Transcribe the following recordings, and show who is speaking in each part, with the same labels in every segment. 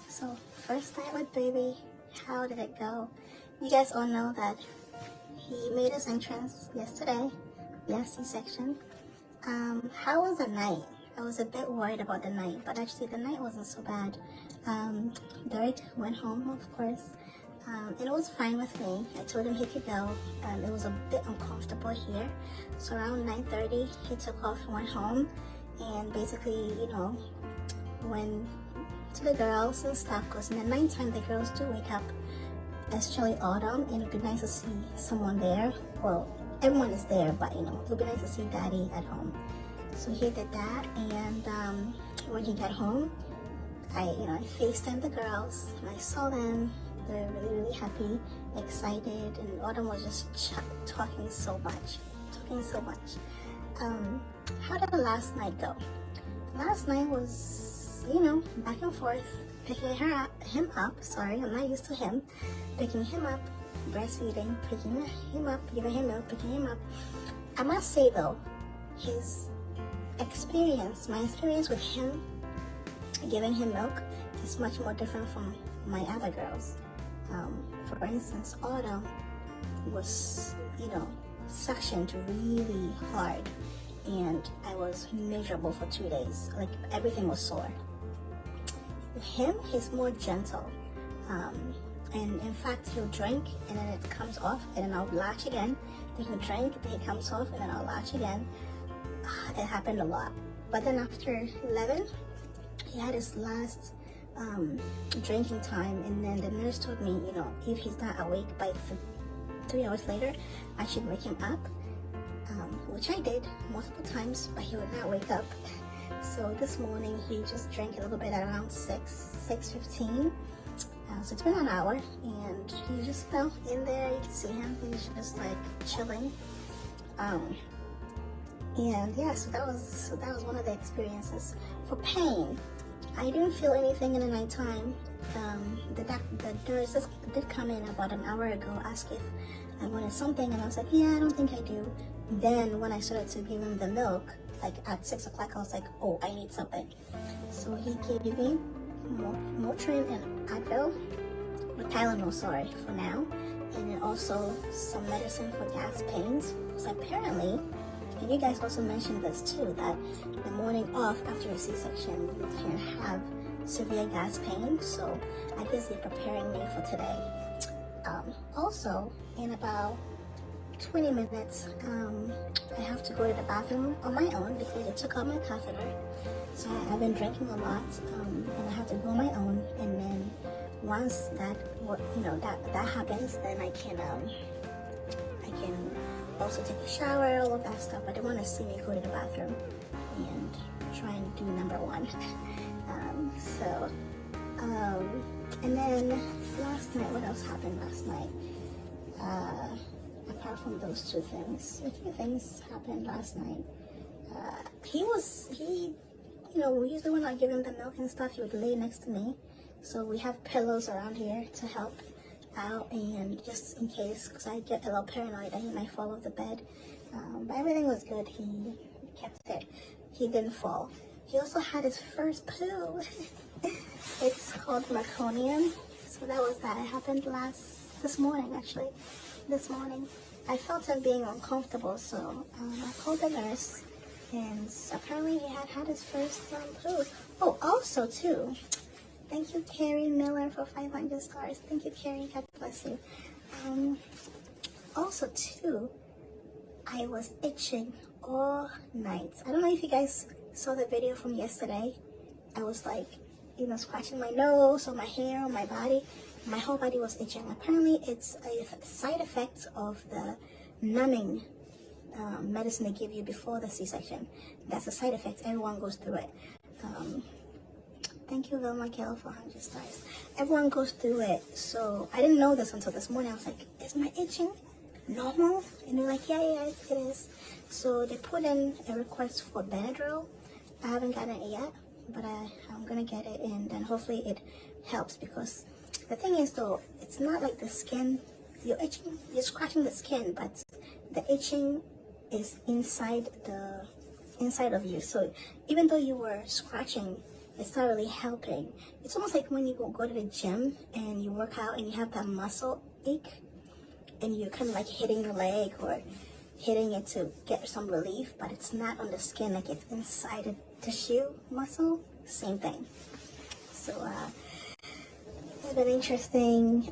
Speaker 1: So, first night with baby, how did it go? You guys all know that he made his entrance yesterday, via C-section. How was the night? I was a bit worried about the night, but actually the night wasn't so bad. Derek went home, of course, and it was fine with me. I told him he could go. It was a bit uncomfortable here, so around 9:30 he took off and went home, and basically, when to the girls and stuff, because in the nighttime the girls do wake up, especially Autumn, and it'd be nice to see someone there. Well, everyone is there, but it would be nice to see Daddy at home. So he did that, and when he got home, I FaceTimed the girls, and I saw them. They're really, really happy, excited, and Autumn was just talking so much. How did the last night go? Last night was, back and forth, picking him up. Sorry, I'm not used to him. Picking him up, breastfeeding, picking him up, giving him milk, picking him up. I must say though, my experience with him giving him milk is much more different from my other girls. For instance, Autumn was, suctioned really hard, and I was miserable for 2 days. Like, everything was sore. Him, he's more gentle. And in fact, he'll drink, and then it comes off, and then I'll latch again. Then he'll drink, then it comes off, and then I'll latch again. It happened a lot. But then after 11, he had his last drinking time, and then the nurse told me, if he's not awake by 3 hours later, I should wake him up, which I did multiple times, but he would not wake up. So this morning he just drank a little bit at around 6:15. So it's been an hour, and he's just in there. You can see him. He's just like chilling. And yeah, so that was one of the experiences. For pain, I didn't feel anything in the nighttime. The nurse did come in about an hour ago, ask if I wanted something, and I was like, yeah, I don't think I do. Then when I started to give him the milk, like at 6 o'clock, I was like, oh, I need something. So he gave me Motrin and Advil, with Tylenol, for now, and then also some medicine for gas pains. So apparently, and you guys also mentioned this too, that the morning off after a C-section, you can have severe gas pain. So I guess they're preparing me for today. Also, in about 20 minutes, I have to go to the bathroom on my own because I took out my catheter. So I've been drinking a lot, and I have to go on my own. And then once that happens, then I can also take a shower, all of that stuff. But they want to see me go to the bathroom and try and do number one. And then last night, what else happened last night? Apart from those two things, a few things happened last night. Usually when I give him the milk and stuff, he would lay next to me. So we have pillows around here to help out, and just in case, because I get a little paranoid that he might fall off the bed. But everything was good. He kept it. He didn't fall. He also had his first poo. It's called meconium. So that was that. It happened this morning, actually. This morning. I felt him being uncomfortable, so I called the nurse, and apparently he had his first poo. Oh, also too, thank you, Carrie Miller, for 500 stars. Thank you, Carrie. God bless you. Also too, I was itching all night. I don't know if you guys saw the video from yesterday. I was like, scratching my nose or my hair or my body. My whole body was itching. Apparently, it's a side effect of the numbing medicine they give you before the C-section. That's a side effect. Everyone goes through it. Thank you, Vilma Gill, for 100 stars. Everyone goes through it. So I didn't know this until this morning. I was like, is my itching normal? And they're like, yeah, it is. So they put in a request for Benadryl. I haven't gotten it yet, but I'm going to get it, and then hopefully it helps, because the thing is though, it's not like the skin, you're itching, you're scratching the skin, but the itching is inside of you. So even though you were scratching it's not really helping. It's almost like when you go to the gym and you work out and you have that muscle ache and you're kind of like hitting your leg or hitting it to get some relief, but it's not on the skin, like it's inside the tissue muscle. Same thing. So it's been interesting,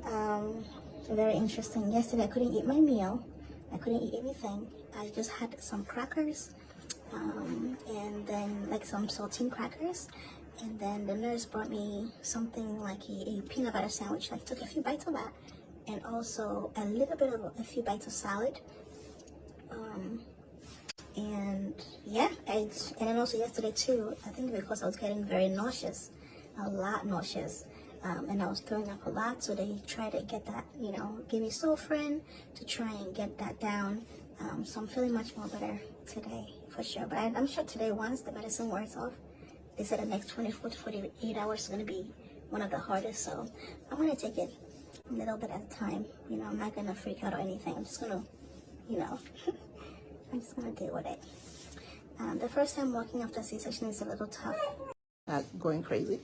Speaker 1: very interesting. Yesterday I couldn't eat my meal. I couldn't eat anything. I just had some crackers, and then like some saltine crackers, and then the nurse brought me something like a peanut butter sandwich. I took a few bites of that, and also a little bit of a few bites of salad. And yeah, and then also yesterday too, I think because I was getting very nauseous, a lot nauseous, and I was throwing up a lot, so they tried to get that, give me Sulfrin to try and get that down. So I'm feeling much more better today, for sure. But I'm sure today, once the medicine wears off, they said the next 24 to 48 hours is going to be one of the hardest, so I'm going to take it a little bit at a time. I'm not going to freak out or anything. I'm just going to, I'm just going to deal with it. The first time walking after C-section is a little tough.
Speaker 2: Not going crazy.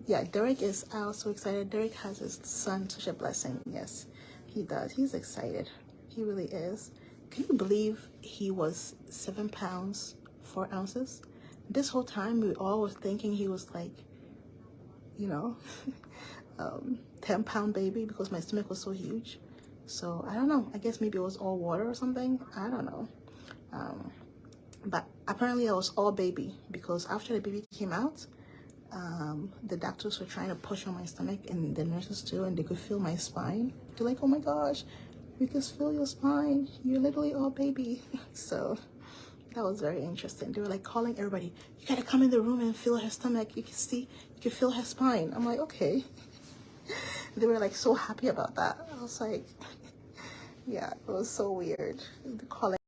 Speaker 2: Yeah, Derek is so excited. Derek has his son, such a blessing. Yes, he does. He's excited. He really is. Can you believe he was 7 pounds 4 ounces? This whole time we all were thinking he was like, 10-pound baby because my stomach was so huge. So I don't know. I guess maybe it was all water or something. I don't know. But apparently I was all baby because after the baby came out, the doctors were trying to push on my stomach and the nurses too, and they could feel my spine. They're like, oh my gosh, we can feel your spine. You're literally all baby. So that was very interesting. They were like calling everybody, you gotta come in the room and feel her stomach. You can feel her spine. I'm like, okay. They were like so happy about that. I was like, yeah, it was so weird. Calling